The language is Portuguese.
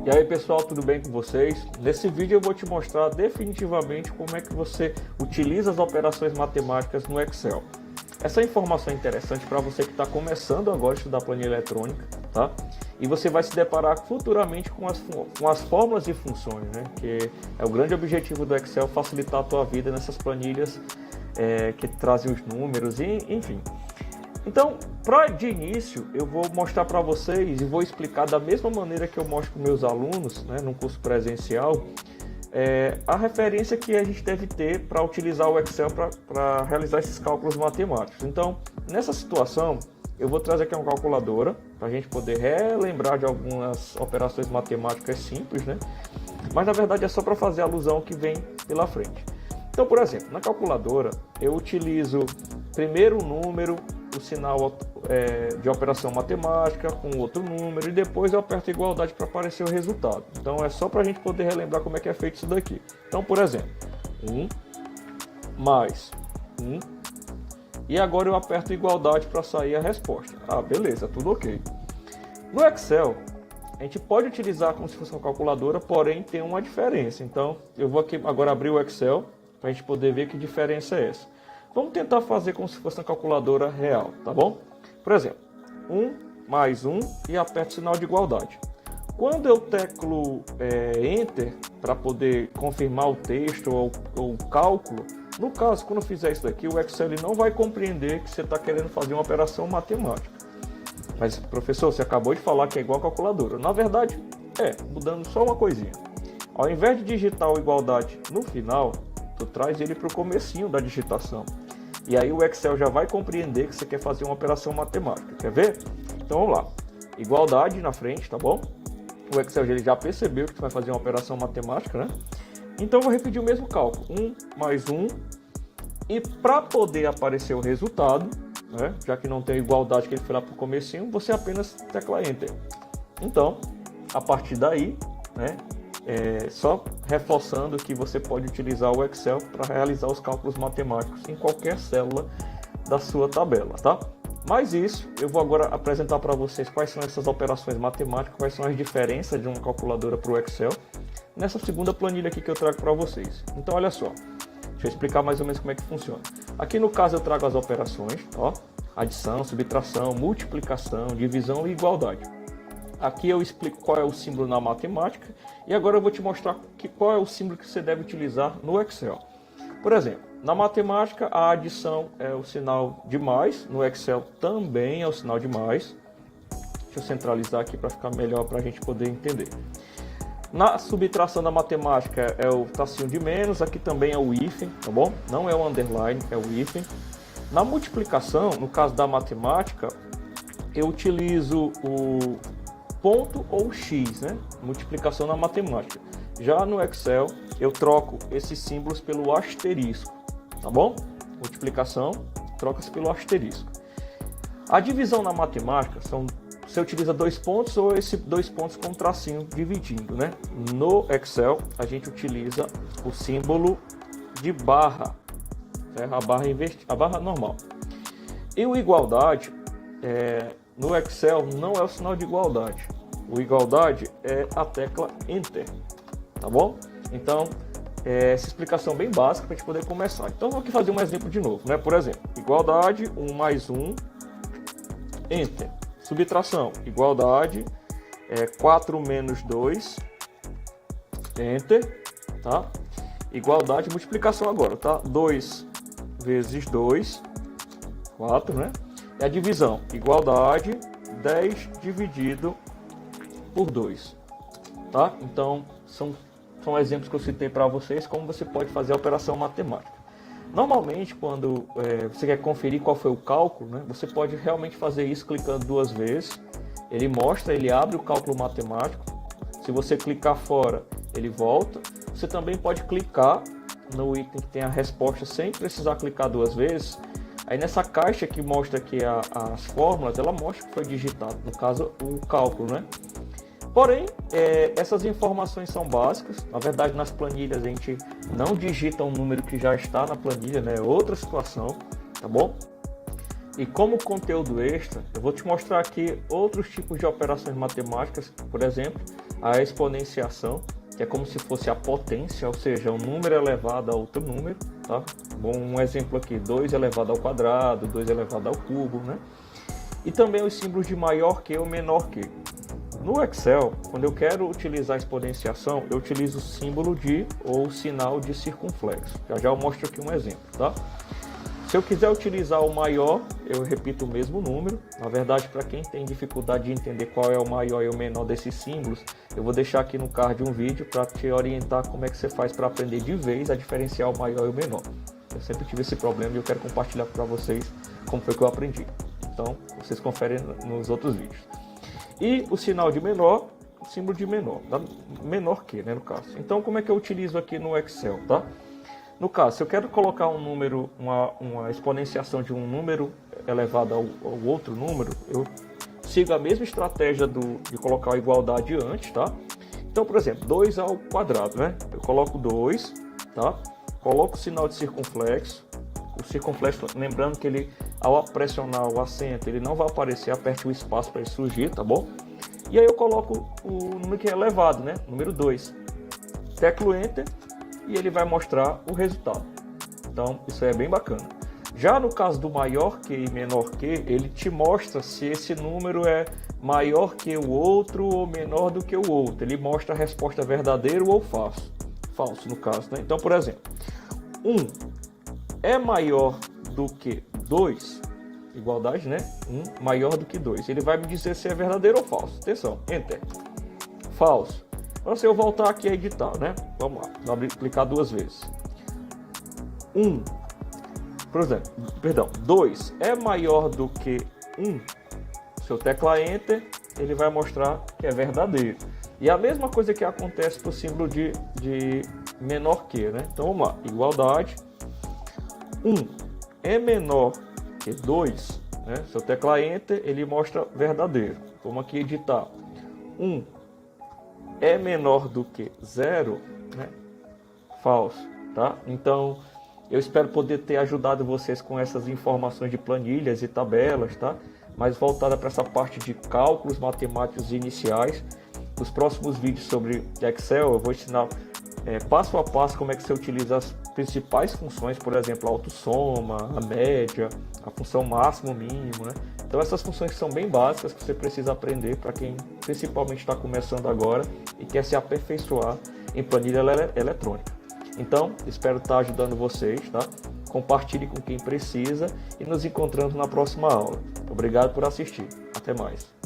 E aí pessoal, tudo bem com vocês? Nesse vídeo eu vou te mostrar definitivamente como é que você utiliza as operações matemáticas no Excel. Essa informação é interessante para você que está começando agora a estudar planilha eletrônica, tá? E você vai se deparar futuramente com as fórmulas e funções, né? Que é o grande objetivo do Excel, facilitar a tua vida nessas planilhas que trazem os números, enfim. Então, de início, eu vou mostrar para vocês e vou explicar da mesma maneira que eu mostro para meus alunos, né, no curso presencial, a referência que a gente deve ter para utilizar o Excel para realizar esses cálculos matemáticos. Então, nessa situação, eu vou trazer aqui uma calculadora para a gente poder relembrar de algumas operações matemáticas simples, né? Mas na verdade é só para fazer alusão ao que vem pela frente. Então, por exemplo, na calculadora eu utilizo primeiro o número, o sinal de operação matemática com outro número e depois eu aperto igualdade para aparecer o resultado. Então é só para a gente poder relembrar como é que é feito isso daqui. Então, por exemplo, 1 mais 1 e agora eu aperto igualdade para sair a resposta. Ah, beleza, tudo ok. No Excel, a gente pode utilizar como se fosse uma calculadora, porém tem uma diferença. Então eu vou aqui agora abrir o Excel para a gente poder ver que diferença é essa. Vamos tentar fazer como se fosse uma calculadora real, tá bom? Por exemplo, 1 mais 1 e aperto o sinal de igualdade. Quando eu teclo Enter para poder confirmar o texto ou o cálculo, no caso, quando eu fizer isso daqui, o Excel ele não vai compreender que você está querendo fazer uma operação matemática. Mas, professor, você acabou de falar que é igual a calculadora. Na verdade, mudando só uma coisinha. Ao invés de digitar o igualdade no final, tu traz ele para o comecinho da digitação. E aí o Excel já vai compreender que você quer fazer uma operação matemática. Quer ver? Então vamos lá. Igualdade na frente, tá bom? O Excel ele já percebeu que tu vai fazer uma operação matemática, né? Então eu vou repetir o mesmo cálculo. 1 mais 1. E para poder aparecer o resultado, né, já que não tem igualdade que ele foi lá para o comecinho, você apenas tecla Enter. Então, a partir daí, né, só reforçando que você pode utilizar o Excel para realizar os cálculos matemáticos em qualquer célula da sua tabela, tá? Mas isso, eu vou agora apresentar para vocês quais são essas operações matemáticas, quais são as diferenças de uma calculadora para o Excel, nessa segunda planilha aqui que eu trago para vocês. Então, olha só, deixa eu explicar mais ou menos como é que funciona. Aqui no caso eu trago as operações, ó, adição, subtração, multiplicação, divisão e igualdade. Aqui eu explico qual é o símbolo na matemática e agora eu vou te mostrar qual é o símbolo que você deve utilizar no Excel. Por exemplo, na matemática a adição é o sinal de mais, no Excel também é o sinal de mais. Deixa eu centralizar aqui para ficar melhor para a gente poder entender. Na subtração da matemática é o tracinho de menos, aqui também é o hífen, tá bom? Não é o underline, é o hífen. Na multiplicação, no caso da matemática, eu utilizo o ponto ou X, né? Multiplicação na matemática. Já no Excel, eu troco esses símbolos pelo asterisco, tá bom? Multiplicação, troca-se pelo asterisco. A divisão na matemática, você utiliza dois pontos ou esses dois pontos com tracinho dividindo, né? No Excel, a gente utiliza o símbolo de barra, certo? A barra normal. E o igualdade, no Excel não é o sinal de igualdade. O igualdade é a tecla Enter, tá bom? Então, essa explicação bem básica para a gente poder começar. Então, vou aqui fazer um exemplo de novo, né? Por exemplo, igualdade, 1 mais 1, Enter. Subtração, igualdade, 4 menos 2, Enter, tá? Igualdade, multiplicação agora, tá? 2 vezes 2, 4, né? E a divisão, igualdade, 10 dividido por 2, tá? Então, são exemplos que eu citei para vocês, como você pode fazer a operação matemática. Normalmente, quando você quer conferir qual foi o cálculo, né, você pode realmente fazer isso clicando duas vezes. Ele abre o cálculo matemático. Se você clicar fora, ele volta. Você também pode clicar no item que tem a resposta sem precisar clicar duas vezes. Aí nessa caixa que mostra aqui as fórmulas, ela mostra que foi digitado, no caso o cálculo, né? Porém, essas informações são básicas. Na verdade, nas planilhas a gente não digita um número que já está na planilha, né? É outra situação, tá bom? E como conteúdo extra, eu vou te mostrar aqui outros tipos de operações matemáticas, por exemplo, a exponenciação, que é como se fosse a potência, ou seja, um número elevado a outro número, tá? Bom, um exemplo aqui, 2 elevado ao quadrado, 2 elevado ao cubo, né? E também os símbolos de maior que ou menor que. No Excel, quando eu quero utilizar a exponenciação, eu utilizo o símbolo de ou sinal de circunflexo. Já eu mostro aqui um exemplo, tá? Se eu quiser utilizar o maior, eu repito o mesmo número. Na verdade, para quem tem dificuldade de entender qual é o maior e o menor desses símbolos, eu vou deixar aqui no card um vídeo para te orientar como é que você faz para aprender de vez a diferenciar o maior e o menor. Eu sempre tive esse problema e eu quero compartilhar para vocês como foi que eu aprendi. Então, vocês conferem nos outros vídeos. E o sinal de menor, o símbolo de menor, menor que, né, no caso. Então, como é que eu utilizo aqui no Excel, tá? No caso, se eu quero colocar um número, uma exponenciação de um número elevado ao outro número, eu sigo a mesma estratégia de colocar a igualdade antes, tá? Então, por exemplo, 2 ao quadrado, né? Eu coloco 2, tá? Coloco o sinal de circunflexo. O circunflexo, lembrando que ele, ao pressionar o acento, ele não vai aparecer, aperte o espaço para ele surgir, tá bom? E aí eu coloco o número que é elevado, né? Número 2. Teclo Enter. E ele vai mostrar o resultado. Então, isso é bem bacana. Já no caso do maior que e menor que, ele te mostra se esse número é maior que o outro ou menor do que o outro. Ele mostra a resposta verdadeiro ou falso. Falso, no caso, né? Então, por exemplo, 1 é maior do que 2, igualdade, né? 1 maior do que 2. Ele vai me dizer se é verdadeiro ou falso. Atenção, Enter. Falso. Então, se eu voltar aqui a editar, né? Vamos lá, vou clicar 2 vezes. por exemplo, 2 é maior do que 1. Se eu teclar Enter, ele vai mostrar que é verdadeiro. E a mesma coisa que acontece para o símbolo de menor que, né? Então, vamos lá, igualdade. 1 é menor que 2, né? Se eu teclar Enter, ele mostra verdadeiro. Vamos aqui editar. 1 é menor do que 0, né? Falso, tá? Então, eu espero poder ter ajudado vocês com essas informações de planilhas e tabelas, tá? Mais voltada para essa parte de cálculos matemáticos iniciais. Nos próximos vídeos sobre Excel, eu vou ensinar passo a passo como é que você utiliza as principais funções, por exemplo, a autossoma, a média, a função máximo, mínimo, né? Então essas funções são bem básicas que você precisa aprender para quem principalmente está começando agora e quer se aperfeiçoar em planilha eletrônica. Então, espero estar ajudando vocês, tá? Compartilhe com quem precisa e nos encontramos na próxima aula. Obrigado por assistir. Até mais.